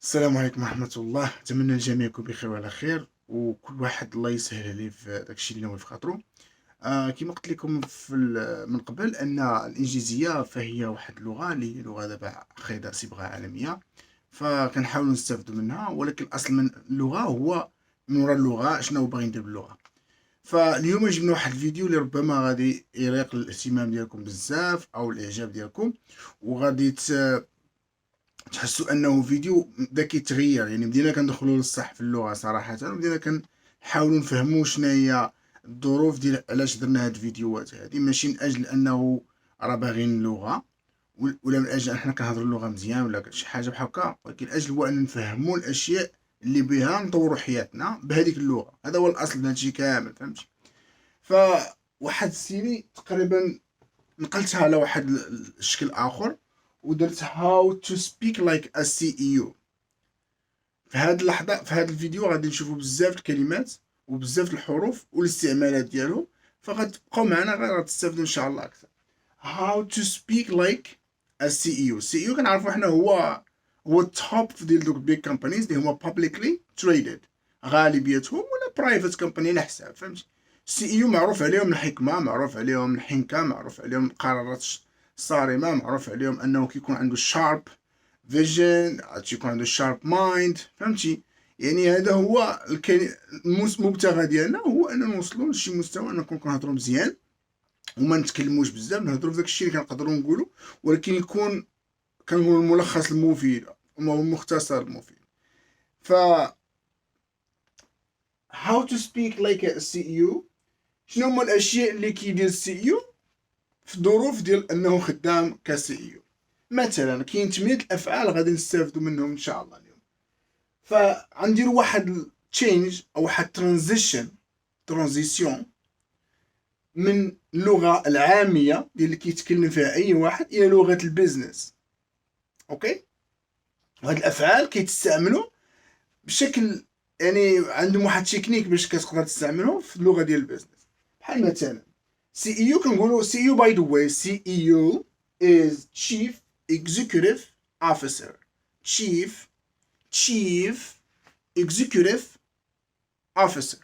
السلام عليكم ورحمة الله. أتمنى الجميع يكون بخير وعلى خير، وكل واحد الله يسهل عليه في داكشي اللي ناوي في خاطرو. كيما قلت لكم من قبل أن الإنجليزية فهي واحد اللغة اللي هي لغة دابا خايدة صبغة عالمية، فكنحاولوا نستافدوا منها، ولكن الأصل من اللغة هو من وراء اللغة شنو باغي ندير باللغة. فاليوم جبنا واحد الفيديو اللي ربما غادي يريق الاهتمام ديالكم بزاف أو الإعجاب ديالكم، وغادي تحسوا انه فيديو بدا كيتغير. يعني بدينا كندخلوا للصح في اللغه صراحه، وبدينا كنحاولوا نفهموا شنو هي الظروف ديال علاش درنا هاد الفيديوهات هادي، ماشي من اجل انه راه باغيين اللغه ولا من اجل ان حنا كنهضروا اللغه مزيان ولا شي حاجه بحال هكا، ولكن اجل هو ان نفهموا الاشياء اللي بها نطوروا حياتنا بهذيك اللغه. هذا هو الاصل من هادشي كامل، فهمتي؟ فواحد السيري تقريبا نقلتها على واحد الشكل اخر، ودرت how to speak like a CEO. في هذه اللحظه في هذا الفيديو غادي نشوفوا بزاف الكلمات وبزاف الحروف والاستعمالات ديالهم، فغتبقاو معنا غير غتستافدوا ان شاء الله اكثر. how to speak like a CEO. CEO كنعرفوا حنا هو التوب ديال دوك بيج كومبانيز اللي هما publicly traded، غالبيتهم، ولا برايفت كومباني على حساب، فهمتي؟ السي اي يو معروف عليهم الحكمه، معروف عليهم الحنكه، معروف عليهم القرارات الصارمه، معروف عليهم انه كيكون عنده شارب فيجن، تيكون عنده شارب مايند، فهمتي؟ يعني هذا هو المبتغى ديالنا، هو اننا نوصلوا لشي مستوى ان نكون كنهضروا مزيان وما نتكلموش بزاف، نهضروا في داك الشيء اللي كنقدروا نقولوا، ولكن يكون كنقول الملخص المفيد او المختصر المفيد. ف how to speak like a CEO. شنو هما الاشياء اللي كيدير السي اي او في الظروف ديال انه خدام كسي اي او؟ مثلا كاين 8 الافعال غادي نستافدوا منهم ان شاء الله اليوم. فغنديروا واحد تشينج او واحد ترانزيسيون من اللغه العاميه اللي كيتكلم فيها اي واحد الى لغه البيزنس. اوكي، وهاد الافعال كيتستعملوا بشكل، يعني عندهم واحد تكنيك باش كتقدر تستعملهم في اللغه ديال البيزنس. بحال مثلا سي اي يو، كنقولوا سي اي يو باي ذا واي، سي اي يو is Chief Executive Officer. Chief Executive Officer،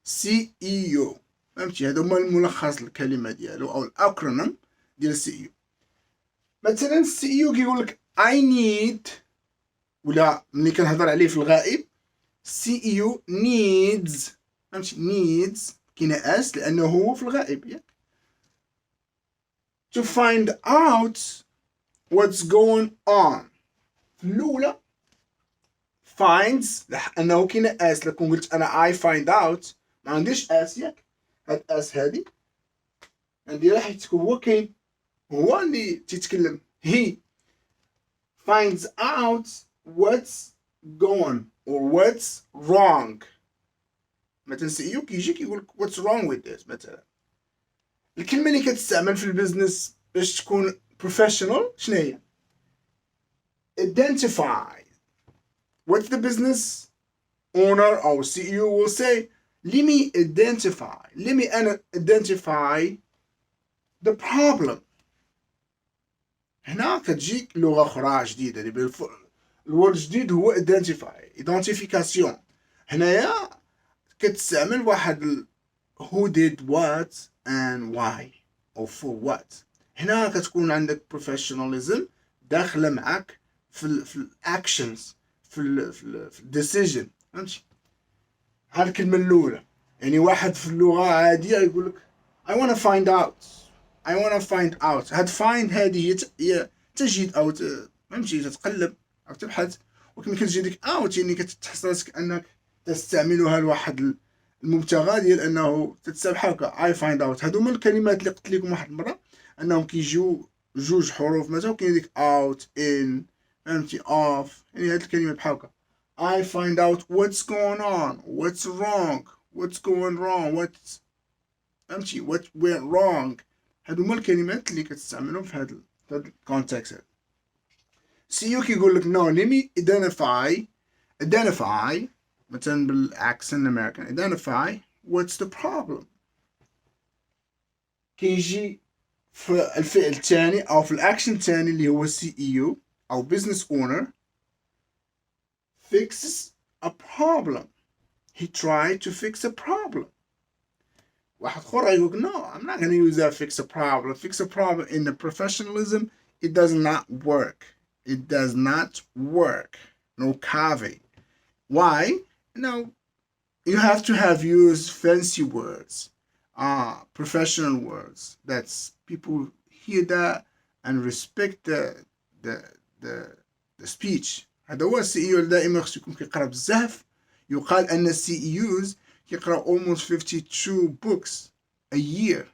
سي اي يو، فهمتي؟ هذا هو الملخص الكلمه ديالو او الاكرونيم ديال السي اي يو. مثلا السي اي يو كيقول لك I need، ولا ملي كنهضر عليه في الغائب سي اي يو needs، فهمتي؟ needs كاينه اس لانه هو في الغائب، ياك؟ to find out what's going on. في الاولى finds لانه كاينه اس، لكن قلت انا I find out ما عنديش اس، ياك؟ هاد اس هادي نديرها حيت هو كاين، هو اللي تيتكلم. he finds out what's going or what's wrong. مثلا سي يو كيجي كيقول لك what's wrong with this. مثلا الكلمه اللي كتستعمل في البيزنس باش تكون بروفيشنال شنو هي؟ identify. What the business owner or CEO will say, let me identify the problem. هنا كتجيك لغه اخرى جديده اللي الورد الجديد هو identification. هنايا كتستعمل واحد who did what and why or for what. هنا كتكون عندك professionalism داخله معك في الاكشنز، في الديسيجن، فهمتي؟ هاد الكلمه الاولى، يعني واحد في اللغه عاديه يقول لك I wanna find out. هاد find هذه هي تجد او فهمتي تتقلب او تبحث، ولكن كتجي ديك اوت يعني كتحس راسك انك تستعملها لواحد المبتغى ديال انه تتسابح هكا. I find out هادو هما الكلمات اللي قلت لكم واحد المره انهم كيجيو جوج حروف مثلا، وكاين ديك out in، فهمتي؟ off، يعني هاد الكلمه بحال هكا. I find out what's going on, what's wrong, what's going wrong, فهمتي؟ what went wrong. هادو هما الكلمات اللي كتستعملهم في هاد الكونتكست. سي يو كيقول لك no, let me identify مثلا بالاكسنت امريكان identify what's the problem. كيجي في الفعل الثاني او في الاكشن الثاني اللي هو سي اي يو او بزنس اونر، fixes a problem. He tried to fix a problem. واحد اخر يقول no, I'm not going to use that fix a problem. Fix a problem in the professionalism, it does not work. It does not work. No cave. Why? No, you have to have used fancy words, professional words. That's people hear that and respect the the the speech. هذا هو السي اي دائما خصو يكون كيقرا بزاف. يقال ان السي ايوز كيقرا almost 52 books a year.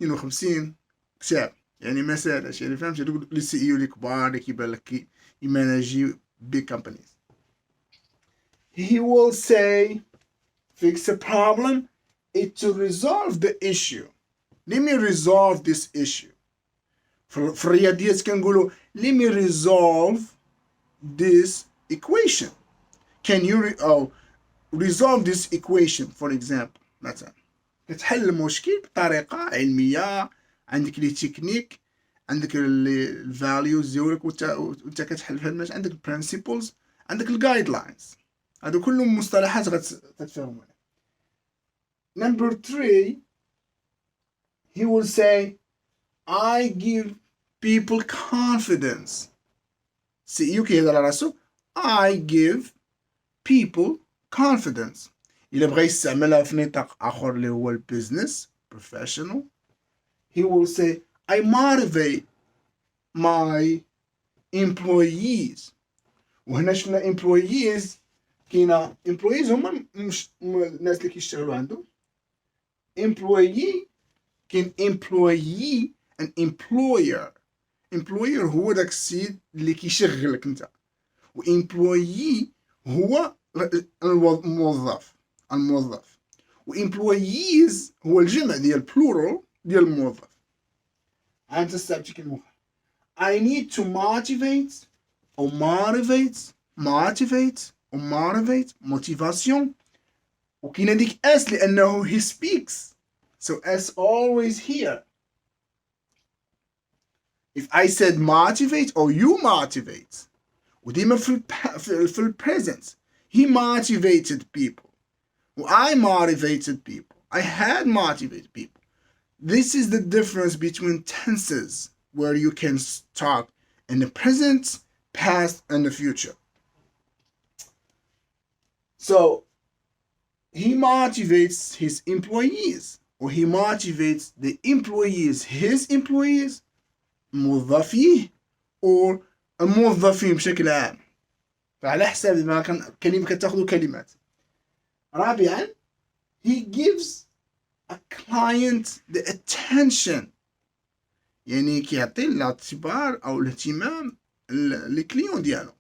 52 كتاب. يعني ما ساهلاش. يعني فهمتي دوك لي سي ايو اللي كبار اللي كيبان لك يماناجيو big companies. He will say fix a problem is to resolve the issue. Let me resolve this issue. في الرياضيات كنقولوا let me resolve this equation. Can you resolve this equation for example. مثلا كتحل المشكل بطريقة علمية، عندك لي تكنيك، عندك الفاليوز ديالك وانت كتحل في هاد المسألة، عندك البرينسيبلز، عندك الجايد لاينز. هادو كلهم مصطلحات غتفهموا. Number 3, he will say I give people confidence. سي كيهضر على راسو I give people confidence. إلا بغى يستعملها في نطاق آخر اللي هو البيزنس professional, he will say I motivate my employees. وهنا شفنا employees، كاينة employees هما مش الناس اللي كيشتغلوا عندهم. employee كاين employee and employer. employer هو داك السيد اللي كيشغلك انت، و employee هو الموظف. و employees هو الجمع ديال plural ديال الموظف. انت استعملتي كلمة I need to motivate motivation. وكاينه ديك اس لانه he speaks, so S always here. If I said motivate or you motivate, وديما في البريزنت he motivated people, I motivated people, I had motivated people. This is the difference between tenses, where you can talk in the present, past, and the future. So he motivates his employees, or he motivates the employees, his employees, موظفيه or الموظفين بشكل عام. فعلى حساب ما كان كلمة كتاخذوا كلمات. رابعا, he gives a client the attention. يعني كيعطي الاعتبار أو الاهتمام للكليون ديالو.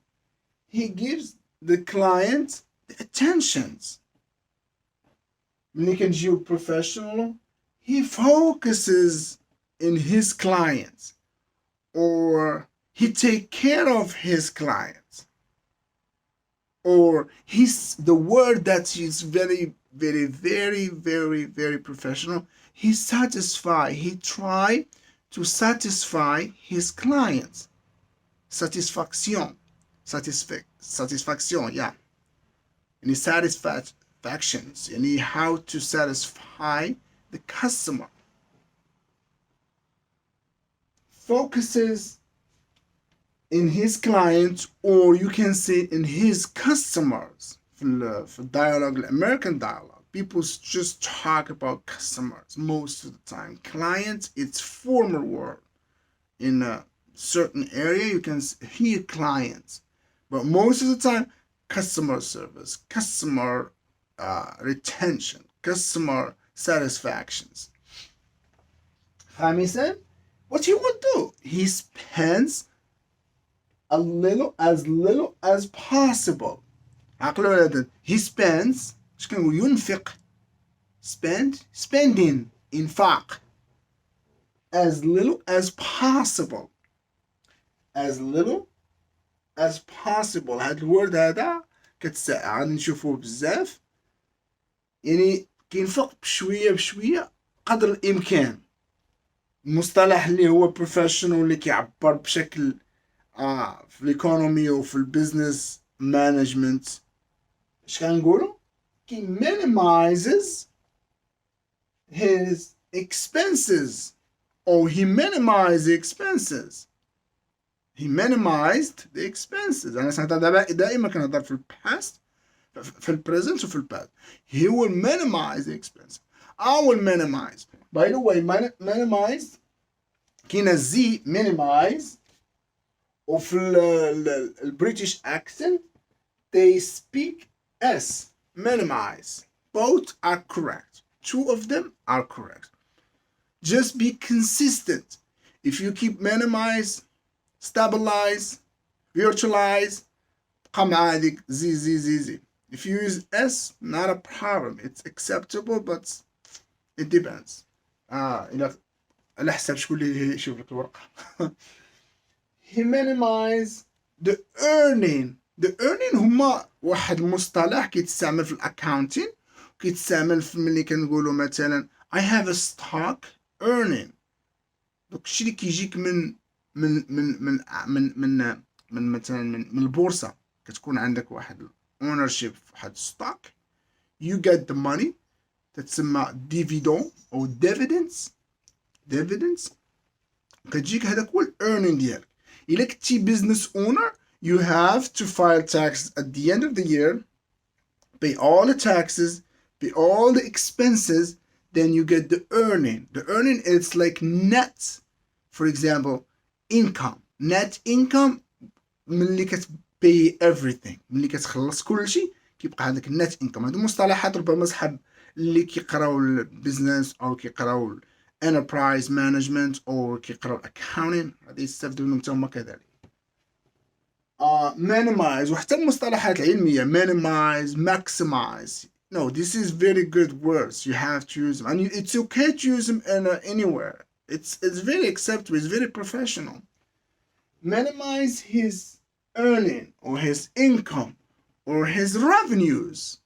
He gives the client the attentions. ملي كنجيو professional, he focuses in his clients, or he take care of his clients, or he's the word that is very, very, very, very, very professional. He try to satisfy his clients. Satisfaction, yeah. And satisfactions, and how to satisfy the customer. Focuses in his clients, or you can say in his customers. For dialogue, American dialogue, people just talk about customers most of the time. Clients, it's formal word. In a certain area, you can hear clients, but most of the time, customer service, customer retention, customer satisfactions. خامسا, what he will do, he spends as little as possible. He spends, ينفق, spending, infaq, as little as possible. As little as possible. هاد الورد هذا غادي نشوفوه بزاف. يعني كينفق بشوية قدر الإمكان. المصطلح اللي هو professional اللي كيعبر بشكل في الايكونومي وفي البيزنس management اش كنقولوا he minimizes his expenses or he minimized the expenses. He minimized the expenses. أنا سنهضر دائما كنهضر في الباست في البريزنت وفي الباست. He will minimize the expenses. I will minimize. By the way, minimize كاينة زي minimize وفي البريتش accent they speak S. Minimize. Both are correct. Two of them are correct. Just be consistent. If you keep minimize, stabilize, virtualize, come هذيك زي. If you use S, not a problem. It's acceptable, but it depends. إلى على حسب شكون اللي يشوف لك الورقة. He minimize the earning. The earning هما واحد المصطلح كيتستعمل في الأكاونتين، كيتستعمل في ملي كنقولوا مثلا I have a stock earning. دوك الشيء اللي كيجيك من مثلا من البورصة، كتكون عندك واحد ownership في واحد stock. You get the money تتسمى dividend أو dividends. كتجيك هذاك هو earning ديالك. إلا كنتي business owner, you have to file taxes at the end of the year, pay all the taxes, pay all the expenses, then you get the earning. The earning is like net, for example, income. Net income ملي كتبي everything، ملي كتخلص كل شيء كيبقى عندك net income. هادو مصطلحات ربما صحاب اللي كيقراو البيزنس أو كيقراو enterprise management أو كيقراو accounting غادي يستافدوا منهم حتى هما كذلك. minimize وحتى المصطلحات العلمية minimize, maximize. No, this is very good words. You have to use them, and it's okay to use them anywhere. It's very acceptable. It's very professional. Minimize his earning or his income or his revenues.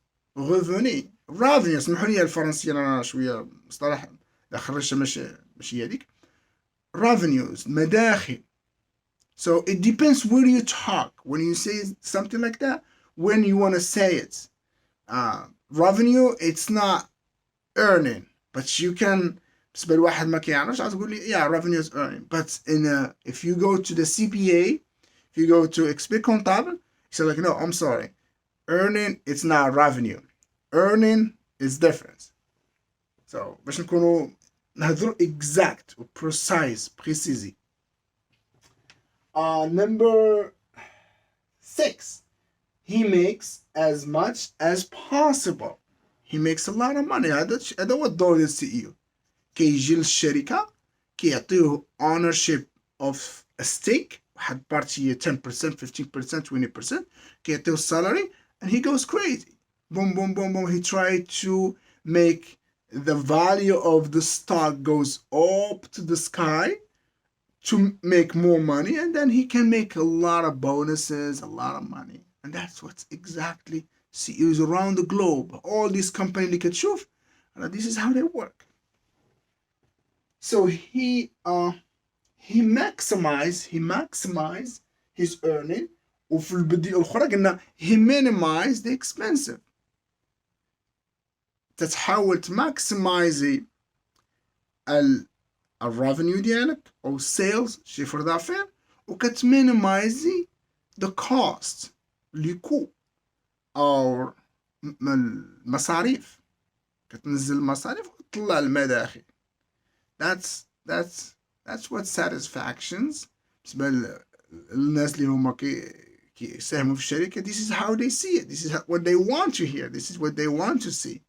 revenue اسمحوا لي الفرنسية أنا شوية مصطلح خرجت ماشي هذيك. revenues مداخل. So it depends where you talk. When you say something like that, when you want to say it. Revenue, it's not earning, but you can. بالنسبة لواحد ما كيعرفش تقول لي yeah, revenue is earning. But if you go to the CPA, if you go to expert comptable, you say like no, I'm sorry, earning it's not revenue. Earning is different. So باش نكونوا نهضروا exact و precise. Number 6, he makes as much as possible. He makes a lot of money. هذا هو الدور ديال السي اي او. كيجي للشركة كيعطيوه ownership of a stake، واحد بارتي 10%, 15%, 20%، كيعطيوه salary and he goes crazy. Boom, boom, boom, boom. He tried to make the value of the stock goes up to the sky to make more money, and then he can make a lot of bonuses, a lot of money. And that's what's exactly CEOs around the globe. All these companies اللي كتشوف this is how they work. So he maximize his earning. وفي البديل الأخرى قلنا he minimize the expensive. تتحاول تماكسمايزي الريفينيو ديالك او sales شيفر دافير، وكتمينيمايزي the cost لي كو او المصاريف، كتنزل المصاريف وتطلع المداخل. that's what satisfactions بالنسبة للناس اللي هما كيساهموا في الشركة. This is how they see it. This is what they want to hear. This is what they want to see.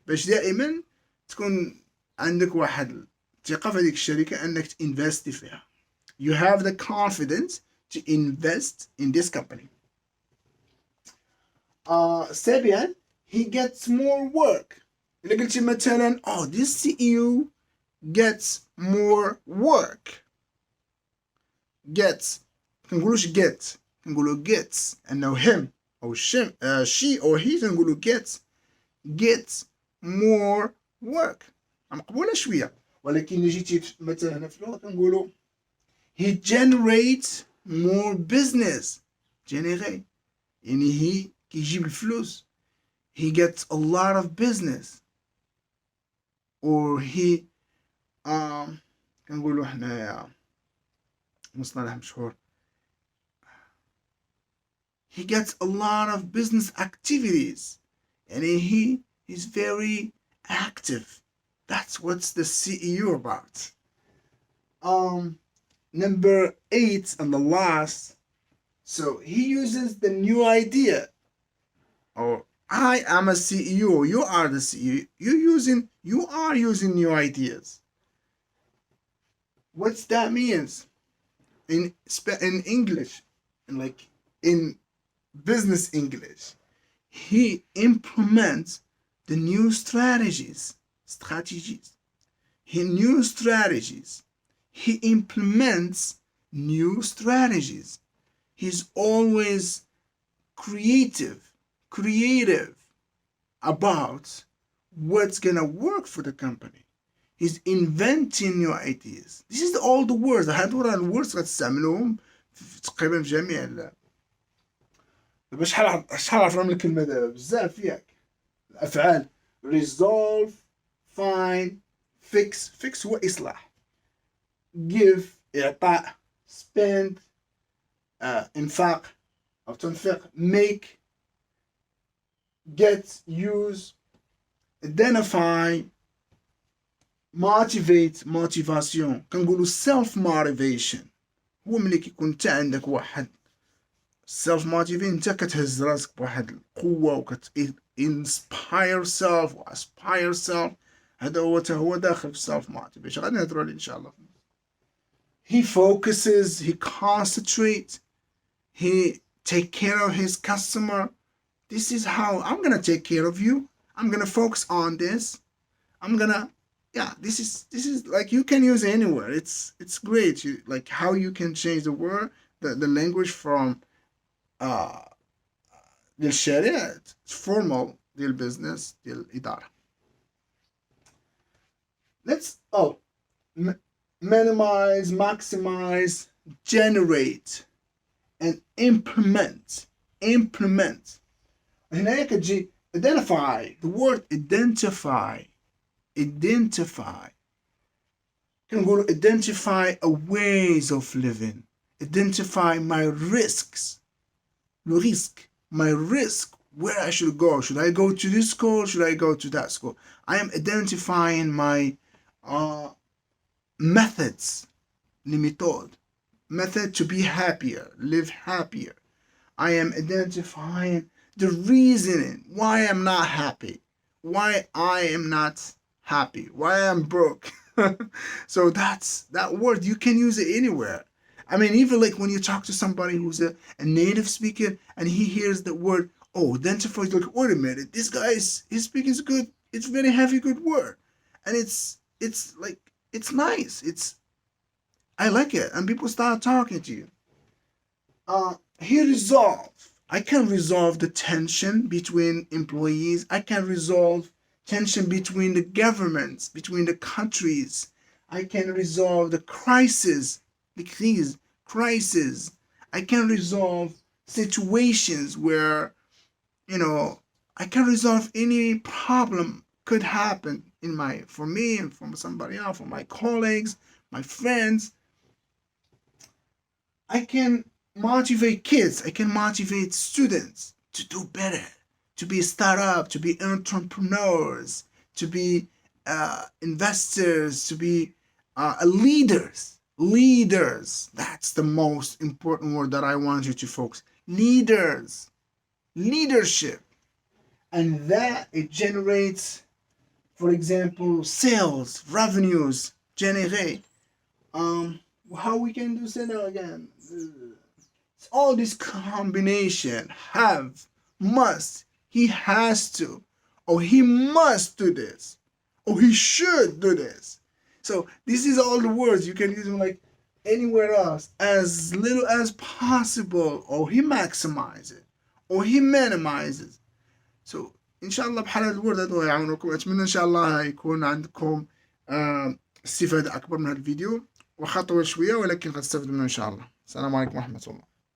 باش دائما تكون عندك واحد ثقة في هذيك الشركة أنك تinvest فيها. You have the confidence to invest in this company. 7, he gets more work. إلا قلتي مثلا this CEO gets more work. gets كنقولوش get، كنقولو gets أنه him أو she or he كنقولو gets more work. مقبولة شوية، ولكن اللي جيتي مثلا هنا في اللغة كنقولو he generates more business. generate يعني هي كيجيب الفلوس. he gets a lot of business. or he كنقولوا حنايا مصطلح مشهور. he gets a lot of business activities. يعني he is very active. That's what's the CEO about. Number 8 and the last. So he uses the new idea. Or I am a CEO. You are the CEO. You are using new ideas. What's that means in English, like in business English? He implements the new strategies. He implements new strategies. He's always creative about what's gonna work for the company. He's inventing new ideas. This is all the words. هادو الwords غتستعملوهم تقريبا في جميع دابا شحال عرفنا من الكلمة دابا بزاف ياك. الأفعال resolve, find, fix هو إصلاح. give إعطاء. spend إنفاق أو تنفيق. make get use. identify motivate motivation. كنقولوا self motivation هو ملي كيكون انت عندك واحد self motivate انت كتهز راسك بواحد القوة وكت inspire self و aspire self. هذا هو داخل في self motivation. غادي نهضروا عليه ان شاء الله. he focuses, he concentrates, he take care of his customer. This is how I'm gonna take care of you. I'm gonna focus on this. This is like you can use it anywhere. It's great. Like how you can change the word, the language from للشارع formal للbusiness للإدارة. Let's minimize, maximize, generate and implement. هنايا كتجي identify. The word identify كنقولوا identify a ways of living. Identify my risks. Le risque, my risk, where I should go. Should I go to this school? Should I go to that school? I am identifying my methods. Les méthodes. Method to be happier, live happier. I am identifying the reasoning why I'm not happy, why I am not happy, why I'm broke. So that's that word. You can use it anywhere. I mean, even like when you talk to somebody who's a native speaker and he hears the word, identify, he's like, wait a minute, this guy his speaking is good. It's very heavy, good word. And it's like, it's nice. I like it. And people start talking to you. He resolve. I can resolve the tension between employees. I can resolve tension between the governments, between the countries. I can resolve the crisis. I can resolve situations where, I can resolve any problem could happen for me and for somebody else, for my colleagues, my friends. I can motivate kids. I can motivate students to do better, to be a startup, to be entrepreneurs, to be investors, to be leaders. That's the most important word that I want you to focus. Leadership. And that it generates, for example, sales, revenues, generate. How we can do that again? It's all this combination. Have, must, he has to, or he must do this, or he should do this. So this is all the words. You can use them like anywhere else, as little as possible, or he maximizes, or he minimizes. So إن شاء الله بحال هاد الورد هادو يعاونوكم. أتمنى إن شاء الله يكون عندكم استفادة أكبر من هاد الفيديو. واخا طويل شوية ولكن غتستافدوا منه إن شاء الله. السلام عليكم ورحمة الله.